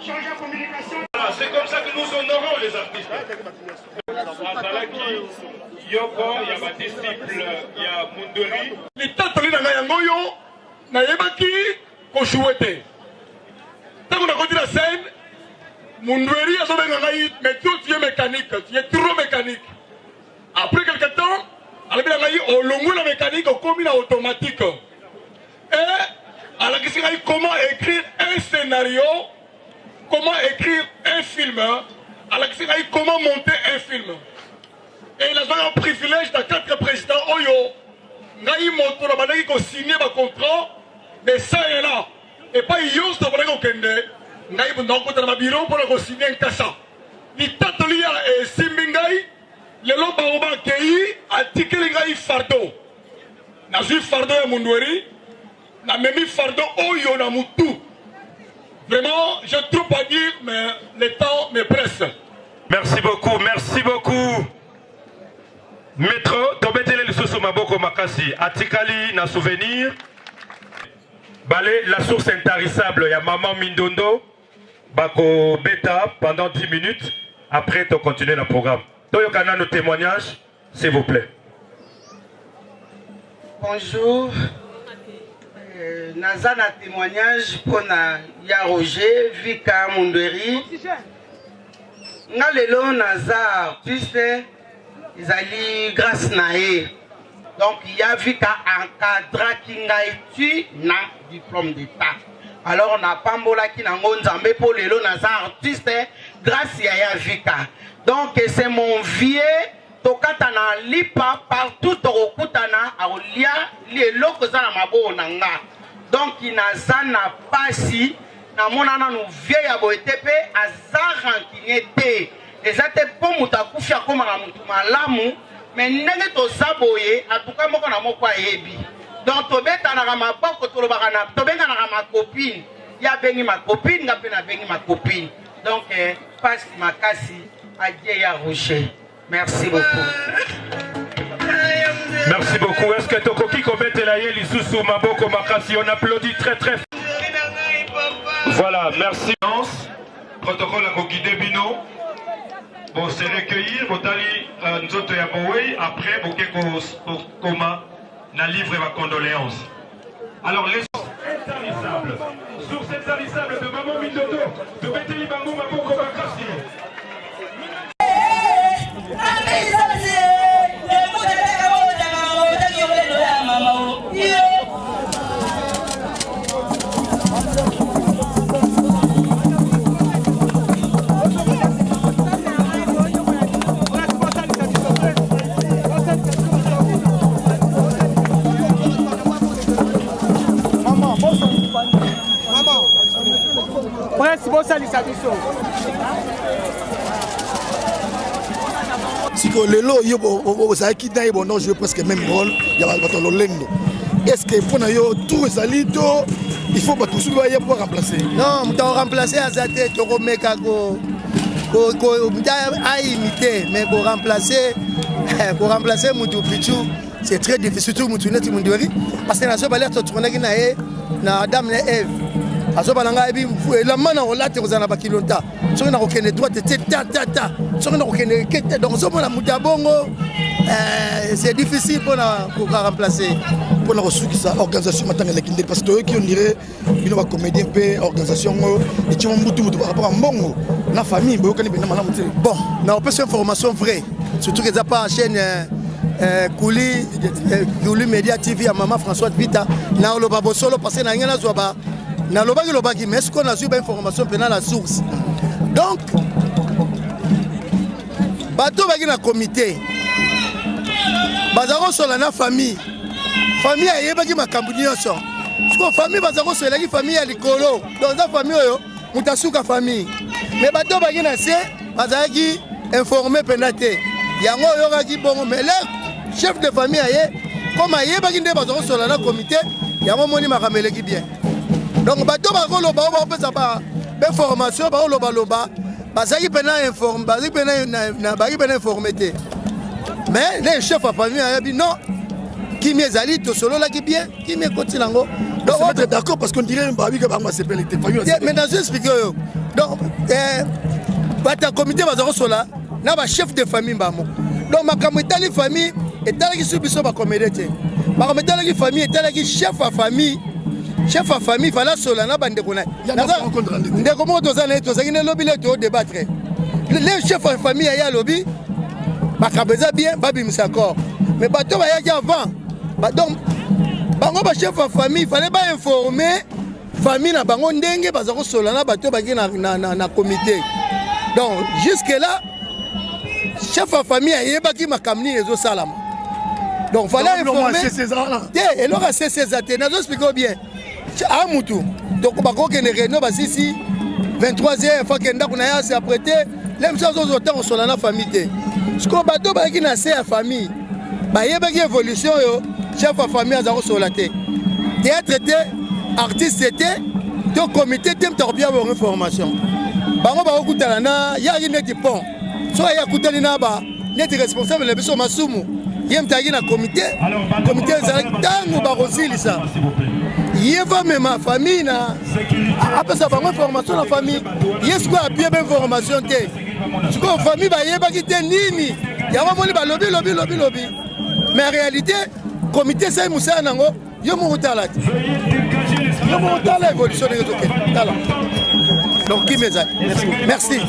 changer la communication. C'est comme ça que nous honorons les artistes. Yoko, il y a ma disciple, il y a Mundori. L'État tali na yangoyo na yebaki ko chouette. Tant qu'on a continué la scène, Mundori a sauvé ngai, mais tu es mécanique, tu es trop mécanique. Après quelque temps, elle a dit au long la mécanique au commun automatique. Et elle a dit comment écrire un scénario, comment écrire un film, elle a dit comment monter un film. Et il a un privilège de 4 présidents Oyo. Naï Moto la banaki ko signer un contrat de ça et là. Et pas Yos de banaki ko kende. Naï Moto na ma bureau pour ko signer un kassa. Ni tatolia et Simbingai le lomba oba kei a tikeli ngai fardo. Na suis fardo ya Mundweri. Na memi fardo Oyo na mutu. Vraiment, j'ai trop à dire, mais le temps me presse. Merci beaucoup, merci beaucoup. Maître, tobetele lisusu maboko makasi atikali na souvenir. Balé la source intarissable, il y a maman Mindondo. Bako beta pendant 10 minutes. Après, tu continues le programme. Toyokana nos témoignages, s'il vous plaît. Bonjour. Naza na témoignage pour ya Roger, Vika Mundweri. Nga lelo Naza artiste. Ils allaient grâce naé. Donc il y a Vika encadra qui n'a eu na diplôme d'état. Alors on a Pambola qui n'a ngonzambe pour lelo Naza artiste grâce à Vika. Donc c'est mon vieux tokatana lipa partout tokutana aolia lelo kozana mabo nanga. Donc il n'a zana pasi na monana no vieux ya boetepe azara kinyete. Ezate pour mutakufia koma na mutu malamu mais ndenge to saboye atuka moko na moko ayebi. Donc tobeta na maboko tolobaka na tobenga na ma copine. Ya bengi ma copine nga pe na bengi ma copine. Donc passe makasi adie ya Roger. Merci beaucoup. Merci beaucoup. Est-ce que Tokoki Kobete la yeli sous maboko makasi? On applaudit très très fort. Voilà, merci. Protocole à Kokide Bino. Bon, c'est recueillir, Botali Nzoto Yaboui, après Bokeko Koma, na livre ma condoléance. Alors, les intarissables, source intarissable de Maman Mindodo, de Beteli Bangou Maboko Bakasi. Si lelo yo ça qui dans bon non jouer presque même rôle il y a bato lolendo. Est-ce que pour yo tout salito il faut pas tout souba pour remplacer? Non, on doit remplacer Azate to meka ko a imité mais pour remplacer Mutu Pichu c'est très difficile surtout Mutu Neti Mundweri parce que na so ba l'air to tourner na Adam na Eve. Azobalanga ebi la mana olate kozana bakilonta soki na kokende droite te ta soki na kokende kete donc zomona mutabongo c'est difficile pour remplacer pour la ressource organisation matanga la kinde parce que qui on dirait bino ba comédien pe organisation et tu mutu par rapport à mbongo na famille bo kani bena malamu te bon na on peut faire information vraie surtout que ça pas chaîne Kouli Media TV à Maman François Vita na loba bosolo parce que na ngena zoba na lobaki mais est-ce qu'on a eu une information pendant la source donc bato baki na comité bazako sola na famille ayebaki makambo nyonso parce que famille bazako sola ki famille ya likolo donc za famille oyo mutasuka famille mais bato baki na se bazaki informé pendate yango yokaki bongo mais le chef de famille aye comme ayebaki nde bazako sola na comité yango moni makameleki bien. Donc bato ba ko loba ba pesa ba formation ba loba bazaki pena informe bazaki pena informé mais les chefs à famille a dit non qui m'ezali to solo là qui bien qui me kotilango On se mettre d'accord parce qu'on dirait que Bama s'est pelleté. Maintenant, je explique. Donc, le comité va se là, là, le chef de famille. Donc, ma comité de famille est là qui subit ma communauté. Ma comité de famille est là qui chef de famille. Chef de famille, il fallait cela. Il y a des rencontres. Il y a des lobbies qui débattre. Les chefs de famille, il y a lobby. Ma cabeza bien, babi m'sakor. Mais bateau va y avant. Donc, bango ba chef de famille, il fallait pas informer famille na bango ndenge bazako solana bateau ba na comité. Donc, jusque là, chef de famille a yebaki makamni ezo salama. Donc, il fallait informer. Et alors, c'est ces athénas, je explique bien. À Moutou. Donc, bako kene réunion ba sisi 23h, faut que ndako na ya se apprêter. Les gens ont autant on solana famille. Ce qu'on bateau ba ki na se à famille. Ba yebaki évolution yo, chef de famille a zako solaté. Théâtre était, artiste était, donc comité t'aime bien avoir information. Bango ba okutana na ya net pont. So ya kutani na ba net responsable le biso masumu. Yem tagi na comité za tango ba rosili ça. Yeva même ma famille na après ça bango information la famille. Yes quoi appuyer ben information té. Ce qu'on famille ba yeba ki té nini. Ya ba moni ba lobby. Mais en réalité comité ça musa nango yo mo utala. Yo mo utala évolution de OK. Talent. Donc qui me ça? Merci.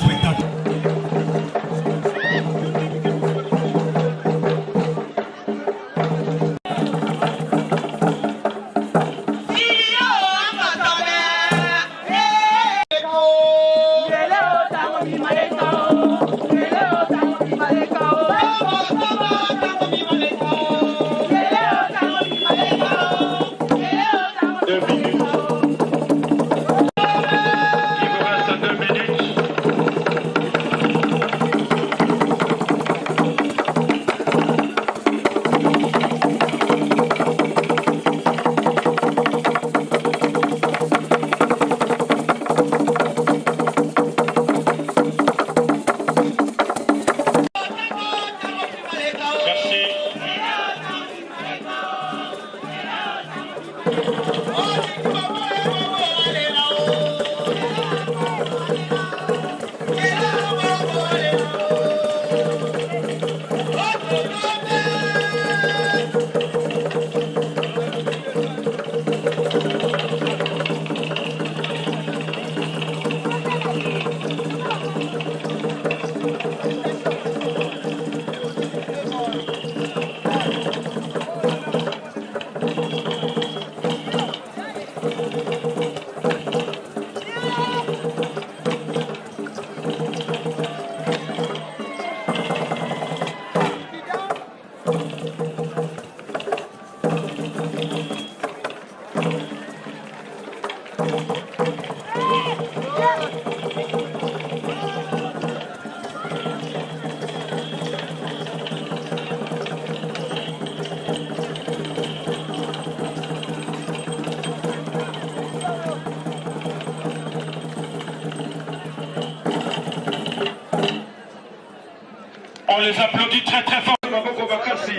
On les applaudit très très fort. Maboko Bakassi,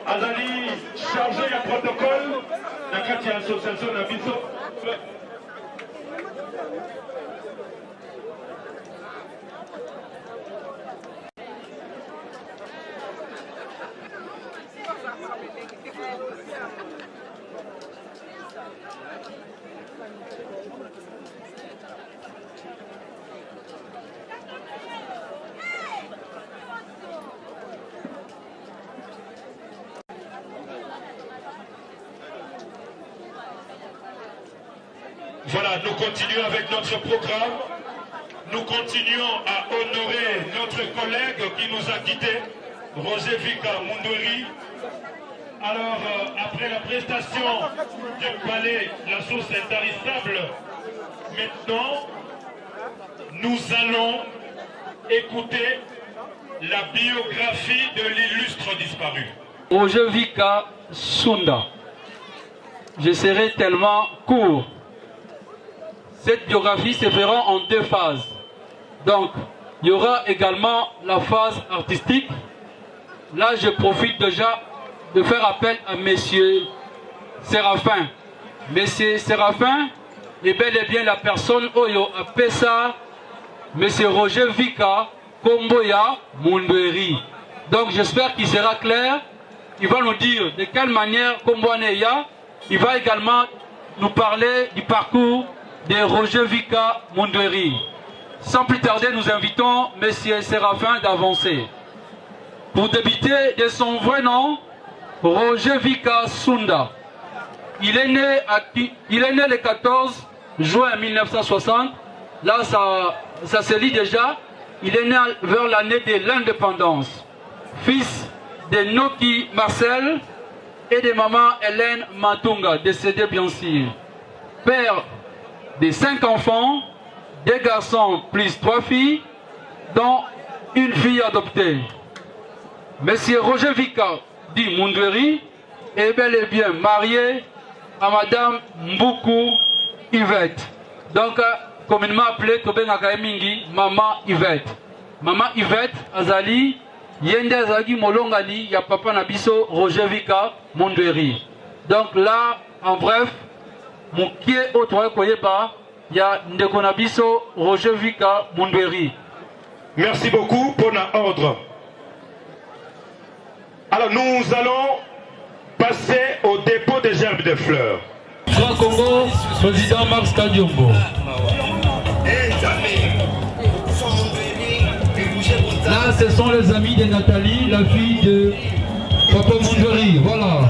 Azali, chargé le protocole, Nakati Association Nabiso. Voilà, nous continuons avec notre programme. Nous continuons à honorer notre collègue qui nous a quittés, Roger Vika Mundori. Alors, après la prestation du palais, la source intarissable, maintenant, nous allons écouter la biographie de l'illustre disparu. Roger Vika Sunda. Je serai tellement court. Cette biographie se fera en deux phases. Donc, il y aura également la phase artistique. Là, je profite déjà de faire appel à Monsieur Séraphin Monsieur Séraphin est bel et bien la personne Oyo Apesa, Monsieur Roger Vika, Komboya, Mundweri. Donc j'espère qu'il sera clair. Il va nous dire de quelle manière Komboaneya. Il va également nous parler du parcours de Roger Vika Mundweri. Sans plus tarder, nous invitons Monsieur Séraphin d'avancer. Pour débuter de son vrai nom, Roger Vika Sunda. Il est né le 14 juin 1960. Là, ça se lit déjà. Il est né vers l'année de l'indépendance. Fils de Noki Marcel et de maman Hélène Matunga, décédée bien sûr. Père de 5 enfants, 2 garçons plus 3 filles, dont une fille adoptée. Monsieur Roger Vika dit Mundweri est bel et bien marié à Madame Mbuku Yvette. Donc, communément appelée Tobenga Mingi, Maman Yvette. Maman Yvette, Azali, Yende Azali Molongali, ya papa Nabiso Roger Vika Mundweri. Donc là, en bref, mon qui est au trois Koyeba, il y a Ndeko Nabiso Roger Vika Mundweri. Merci beaucoup pour l'ordre. Alors nous allons passer au dépôt des gerbes de fleurs. Grand Congo, président Max Kadiombo. Là, ce sont les amis de Nathalie, la fille de Papa Mundweri. Voilà.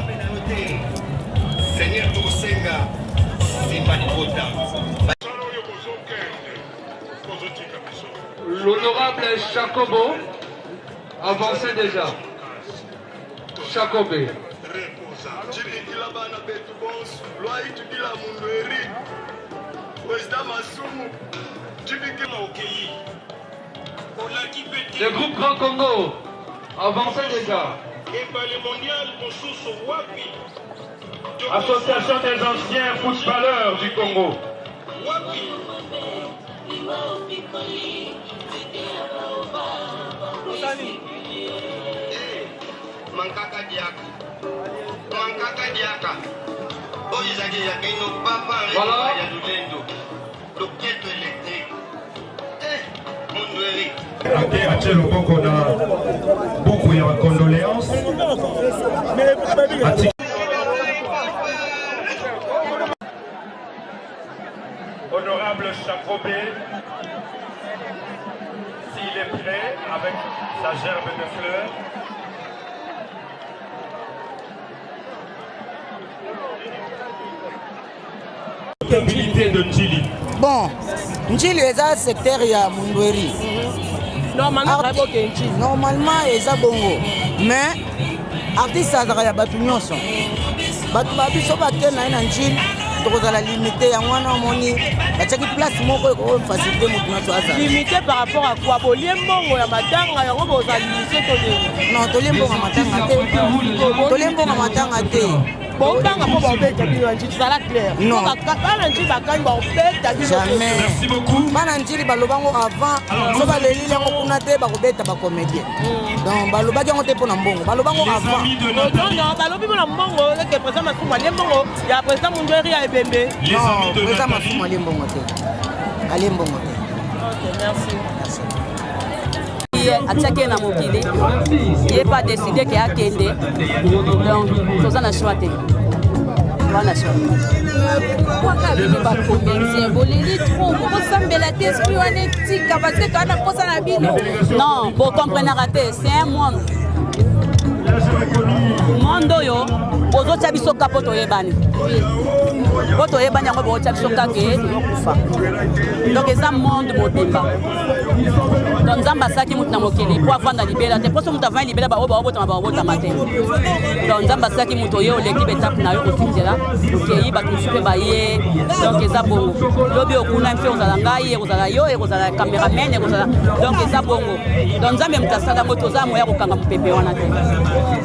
L'honorable Chakobo avançait déjà. Chakobé. Le groupe Grand Congo avançait déjà. Association des anciens footballeurs du Congo. Voilà. Atiel Oboko na beaucoup de condoléances. Honorable Chakobé, s'il est prêt avec sa gerbe de fleurs. De Njili. Bon, Njili est un secteur ya Mundweri. Normalement, ils ont bongo. Mais, artiste, il y a des gens. Batu biso bakena na Njili, tozala limité ya mwana moni. Bachaki place moko ko facilité mutu na twaza. Limité par rapport à quoi? Boliembongo ya matanga yango boza limité to. Non, toliembongo matanga te. Toliembongo matanga te. Bon, on va clair. Non. Jamais. Merci beaucoup. Mananjili balobango avant, so baleli yango kuna te bakobeta ba comédien. Donc balobaki yango te pona mbongo. Balobango avant. Non, balobi pona mbongo, que président Masuma Lembongo, ya président Mundweri ya Ebembe. Non, président Masuma Lembongo te. Alembongo te. OK, merci. atiaki na mokili ye pas décidé ke akende donc toza na choix te wana choix kwaka bino bacomédien boleli trop bokosambela te esprit wana etika parce que toana kosa na bino non bocomprenaka te c'est un monde oyo bozotia biso ka po toyebani po toyebani yango bozotia biso kake tozokufa donc eza monde mobimba donc nzambe asaki mutu na mokili po avanda libela te mposo mutu avandi libela baoyo baobotama baobotama te donc nzambe asaki mutu oye oleki betape na yo ofinzela okei bato mosusu mpe baye donc eza bongo lobi okuna mpe ozala ngai ekozala yo ekozala cameraman ekozala donc eza bongo donc nzambe mutu asala yango toza moya kokanga mopepe wana te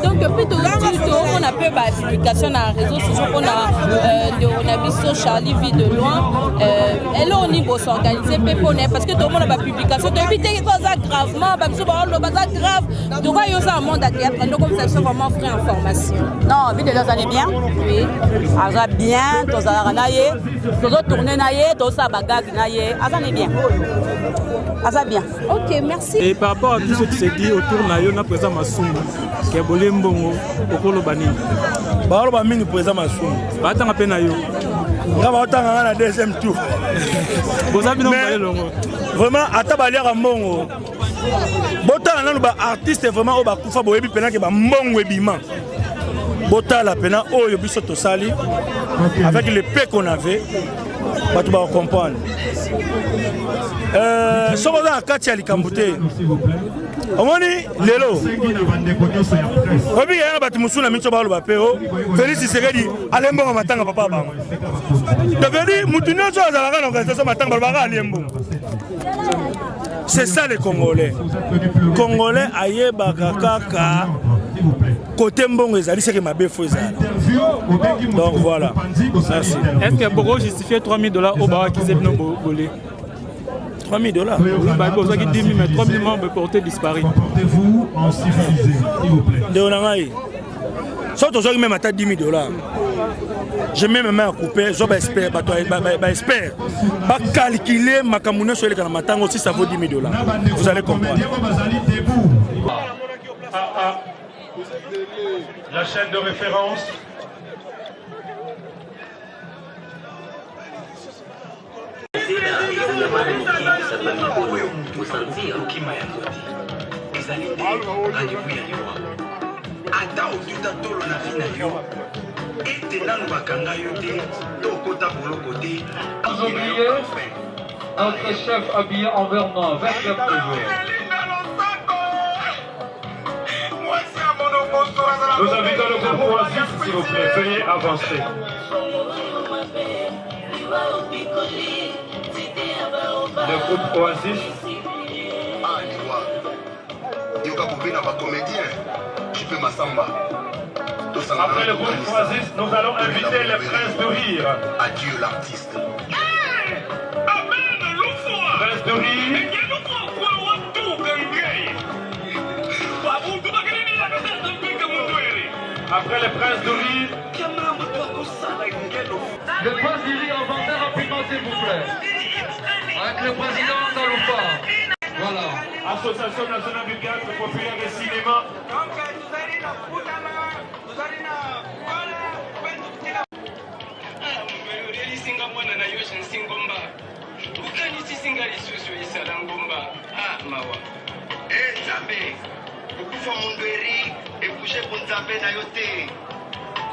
donc mpe tozomona mpe baapplication na réseau sociaux mpona on a vu Charlie vit de loin. Elle au niveau s'organiser parce que tout le monde a pas publication. Tu éviter ça gravement, grave. Donc il y a un monde à théâtre. Donc comme ça, c'est vraiment frais information. Non, vite ça allait bien. Oui. Ça bien, tout ça naïe, tout ça tourner naïe, tout ça bagarre naïe. Ça allait bien. Ça bien. Ok, merci. Et par rapport à tout ce qui s'est dit autour naïe, on a présent Masumba, qui est bolé mbongo, au Kolo Banini. Bah on mini présent Masumba. Bah t'as un peu naïe. On va attendre la deuxième tour. Vraiment, à tabaler à mbongo. Bota na artiste vraiment au bakufa boyebi pena ke ba mbongo ebima. Bota la pena o yobiso to sali avec le peu qu'on avait. Ba tu ba comprendre. Soko za kati ya likambute. Omoni lelo. Obi yana bati musuna mitso ba lo ba peo. Félix Tshisekedi alembo matanga papa bango. Devenu mutunyo zo za la organisation matanga ba alembo. C'est ça les Congolais. Congolais aye bakaka côté mbongo ezali c'est que ma befo ezali. Donc voilà. Merci. Est-ce que Boro justifier $3,000 au bar qui s'est venu voler? $3,000. Oui, bah pour ça qui dit mais 3,000 membres portés disparu. Portez-vous en civilisé, s'il vous plaît. De onangai. Sauf aujourd'hui même à $10,000. Je mets mes mains à couper, je espère, espère. Pas calculer ma camouflage sur les canamantang aussi ça vaut $10,000. Vous allez comprendre. La chaîne de référence. Vous oubliez notre chef habillé en vert noir, 24 toujours. Nous invitons le groupe Oasis, s'il vous plaît, veuillez avancer. Le groupe Oasis. Après le groupe Oasis, nous allons inviter les princes de rire. Adieu l'artiste. Prince de rire. Après les princes de rire. Le prince du rire, avancez rapidement s'il vous plaît. Avec le président Daloufa. Voilà. Association nationale du théâtre populaire et cinéma.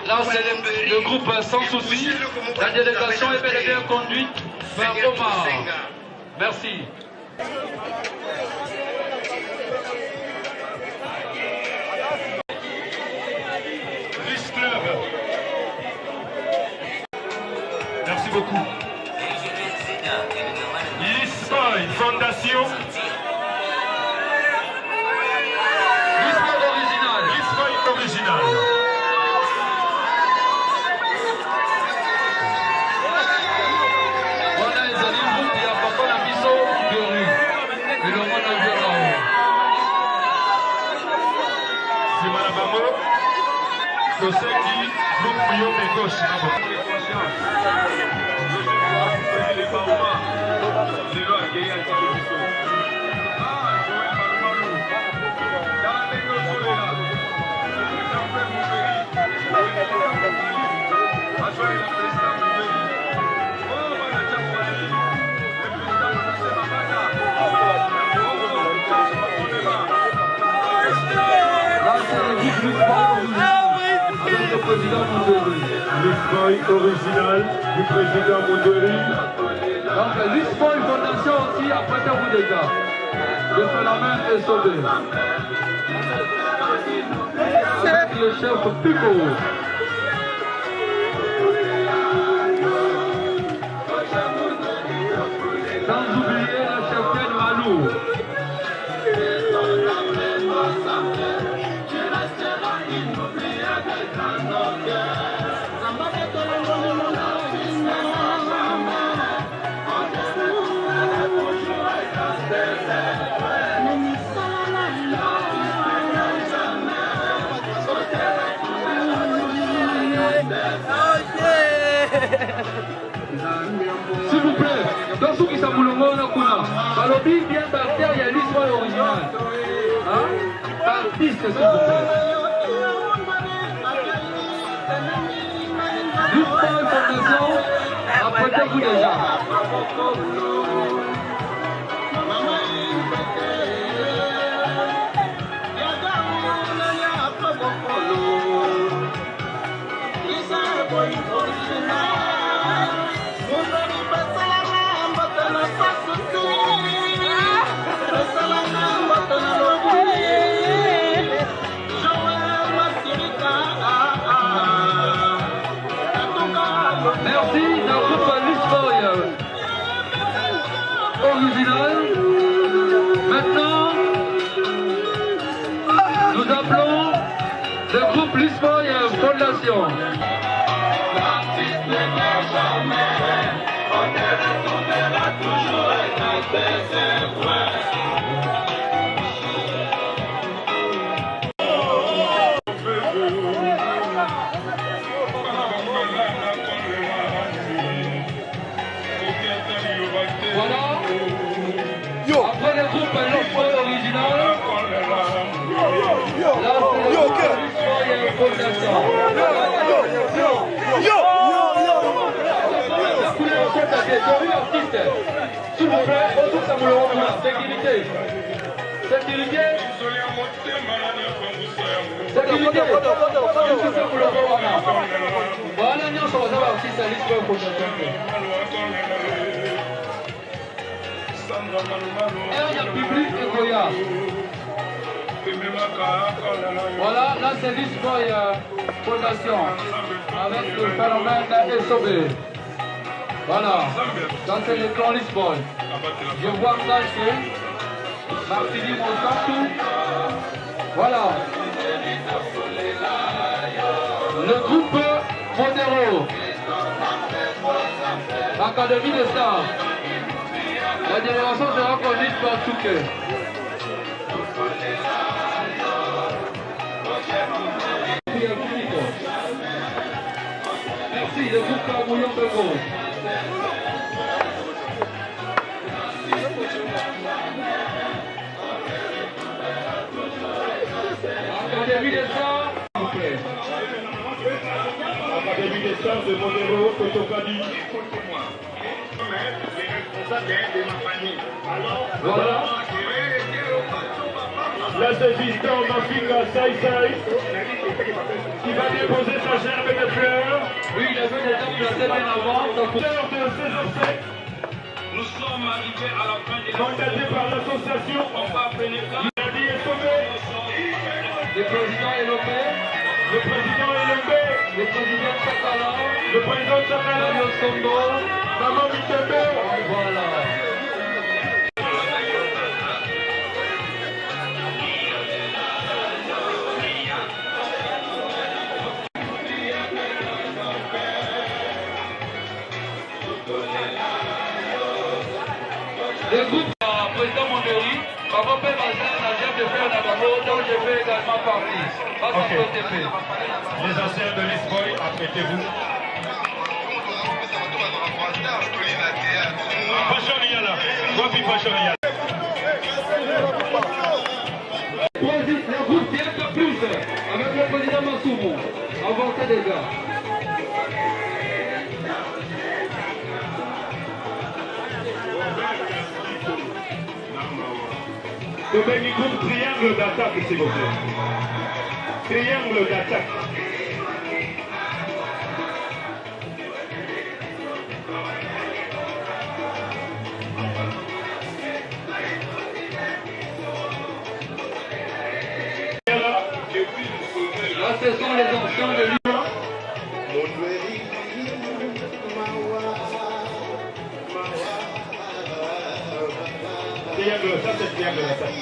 Là, c'est le groupe Sans Souci. La délégation est bel et bien conduite par Omar. Merci. Merci beaucoup. Lisboy Fondation. Lisboy original. Lisboy original. Voilà les amis, il y a Papa la Biso de rue. Et le monde a vu là-haut. C'est Malabamo. Koseki, groupe Rio de gauche. Lisboy original du président Mondori. Donc Lisboy Fondation aussi, apprêtez-vous les gars. Le phénomène est sauvé. Avec le chef Pico. Sans oublier la cheftaine Malou. Balobi bien partir, il y a l'histoire originale. Hein? Artiste, s'il vous plaît. L'histoire fondation, apprêtez-vous déjà. Merci d'un groupe l'histoire original. Maintenant, nous appelons le groupe l'histoire Fondation. Voilà. Après le groupe l'histoire original. Là, c'est le groupe l'histoire Fondation. S'il vous plaît, autour de Samoulou, sécurité. Sécurité. Sécurité. Voilà, nous sommes artistes à l'histoire Fondation. Il y a public et Goya. Voilà, là c'est l'histoire Fondation avec le phénomène SOB. Voilà, ça c'est le clan Lisbonne. Je vois ça chez Martini Monsanto. Voilà. Le groupe Modero. L'Académie des Stars. La génération sera connue par Touquet. Merci, le groupe Carmouillon Bego. Académie des Stars, s'il vous plaît. Académie des Stars de Modero, Kotokadi. Voilà. L'assistant Mafinga Saïsaï qui va déposer sa gerbe de fleurs. Oui, il avait déjà placé bien avant. De ces obsèques. Nous sommes arrivés à la fin des Mandaté par l'association. Nadi et Sommet. Le président Elopé. Le président Elopé. Le président Sakala. Le président Sakala. Mario Sombo. Maman Mitembe. Voilà. Le groupe président Mondori, Papa Père Mazin, de faire la Babo, dont je fais également partie. Okay. Les anciens de l'Isboy, apprêtez-vous. Le groupe Théâtre Plus, avec le président Massoumou, avancez des gars. Le Béni groupe triangle d'attaque, s'il vous plaît. Triangle d'attaque. Là, ce sont les anciens de l'Union. Triangle, ça c'est triangle d'attaque.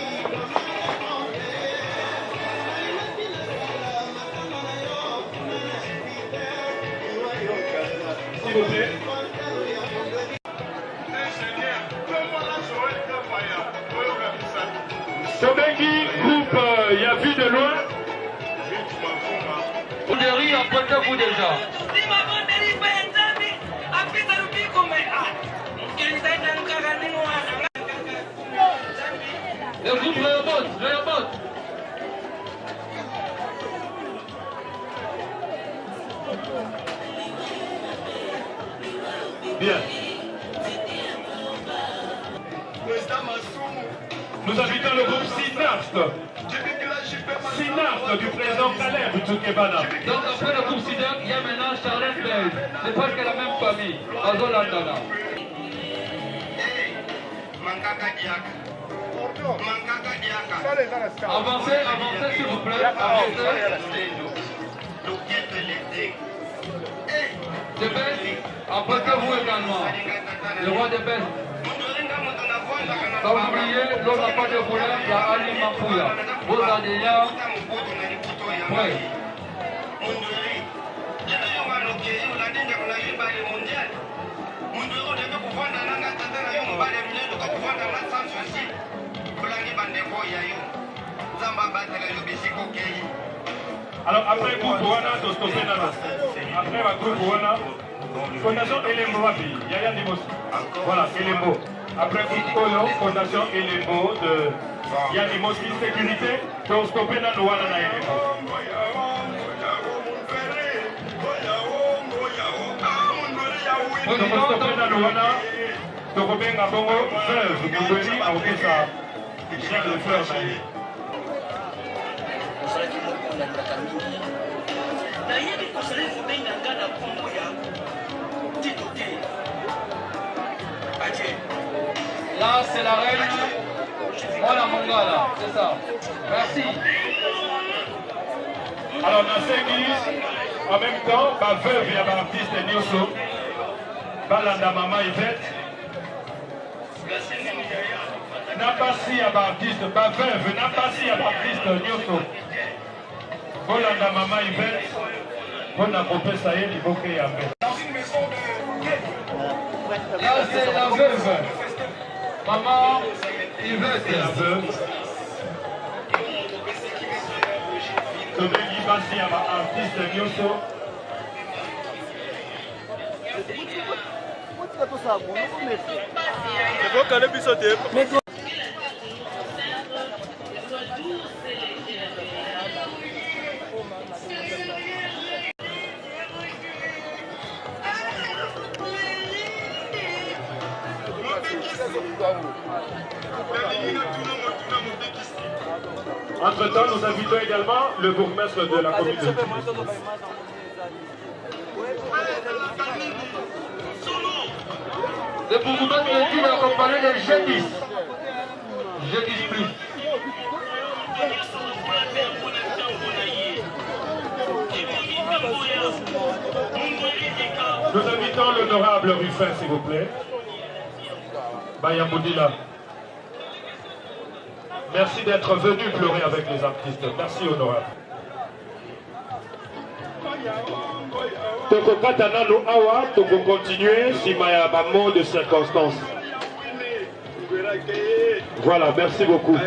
S'il vous plaît. Sobengi, groupe, il y a vu de loin. Monderi, apprêtez-vous déjà. Le groupe Rehoboth. Bien. Nous invitons le groupe Synapse du président Caleb Tchoukebana. Donc après le groupe Synapse, il y a maintenant Charles Bell. C'est presque la même famille. Azolandana. Avancez s'il vous plaît. De Bell, apprêtez-vous également. Le roi de Bell. Sans oublier, l'on n'a pas de problème, il y a Ali Mapouya. Vous êtes déjà prêts. Alors après groupe Wana, Dostopé Nana. Après ma groupe Wana, Fondation Elembo Wabi, Yaya Dimos. Voilà, Elembo. Après groupe Oyo, Fondation Elembo de Yanimos Sécurité, Dostopé Nana Wana na Elembo. Dostopé Nana Wana, Tokobenga Bongo, Veuve, Moubeli, Aokesa, Jean de Fleur Naye. Là, c'est la reine. Voilà mon gars là, c'est ça. Merci. Alors, dans cette église, en même temps, ma veuve et ma artiste Nioso, Balanda Mama Yvette, Napasi à ma artiste, ma veuve, Napasi à ma artiste Nioso, Balanda Mama Yvette, on a coupé ça y est, il faut qu'il y ait un peu. Là, c'est la veuve. Maman Yvette. La veuve. Tobengi Basi à ma artiste Nioso. Entre-temps, nous invitons également le bourgmestre de la commune de Tunis. Le bourgmestre de Tunis accompagné de G10. G10 plus. Nous invitons l'honorable Ruffin, s'il vous plaît. Bayamoudila. Merci d'être venu pleurer avec les artistes. Merci, honorable. Toko katana no awa, toko continuer si maya mot de circonstance. Voilà, merci beaucoup.